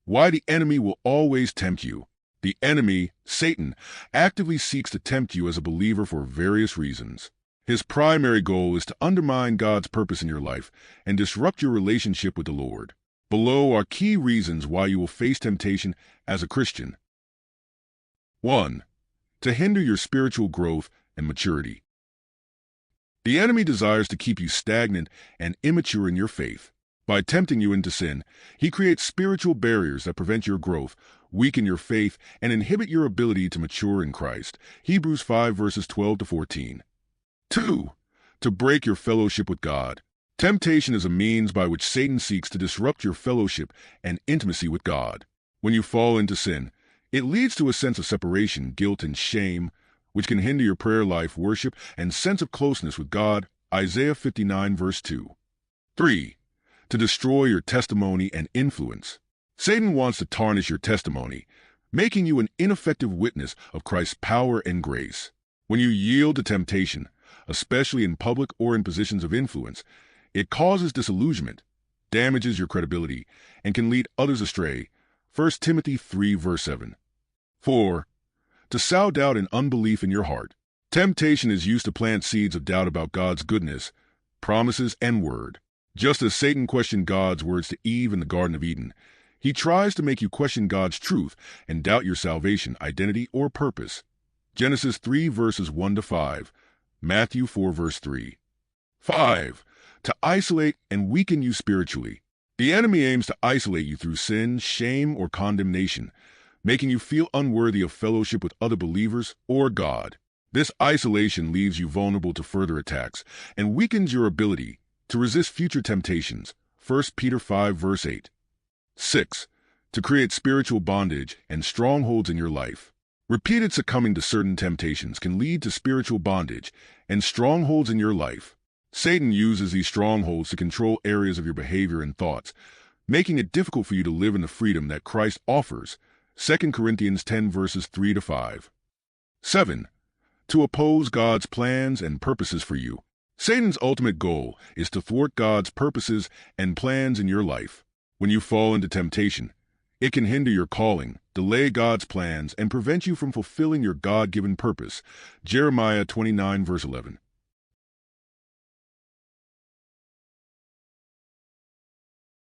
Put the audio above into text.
Why the enemy will always tempt you. The enemy, Satan, actively seeks to tempt you as a believer for various reasons. His primary goal is to undermine God's purpose in your life and disrupt your relationship with the Lord. Below are key reasons why you will face temptation as a Christian. 1. To hinder your spiritual growth and maturity. The enemy desires to keep you stagnant and immature in your faith. By tempting you into sin, he creates spiritual barriers that prevent your growth, weaken your faith, and inhibit your ability to mature in Christ. Hebrews 5 verses 12 to 14. 2. To break your fellowship with God. Temptation is a means by which Satan seeks to disrupt your fellowship and intimacy with God. When you fall into sin, it leads to a sense of separation, guilt, and shame, which can hinder your prayer life, worship, and sense of closeness with God. Isaiah 59 verse 2. 3. To destroy your testimony and influence. Satan wants to tarnish your testimony, making you an ineffective witness of Christ's power and grace. When you yield to temptation, especially in public or in positions of influence, it causes disillusionment, damages your credibility, and can lead others astray. 1 Timothy 3 verse 7. 4. To sow doubt and unbelief in your heart. Temptation is used to plant seeds of doubt about God's goodness, promises, and word. Just as Satan questioned God's words to Eve in the Garden of Eden, he tries to make you question God's truth and doubt your salvation, identity, or purpose. Genesis 3 verses 1 to 5, Matthew 4 verse 3. 5. To isolate and weaken you spiritually. The enemy aims to isolate you through sin, shame, or condemnation, making you feel unworthy of fellowship with other believers or God. This isolation leaves you vulnerable to further attacks and weakens your ability to resist future temptations. 1 Peter 5 verse 8. 6. To create spiritual bondage and strongholds in your life. Repeated succumbing to certain temptations can lead to spiritual bondage and strongholds in your life. Satan uses these strongholds to control areas of your behavior and thoughts, making it difficult for you to live in the freedom that Christ offers. 2 Corinthians 10 verses 3 to 5. 7. To oppose God's plans and purposes for you. Satan's ultimate goal is to thwart God's purposes and plans in your life. When you fall into temptation, it can hinder your calling, delay God's plans, and prevent you from fulfilling your God-given purpose. Jeremiah 29 verse 11.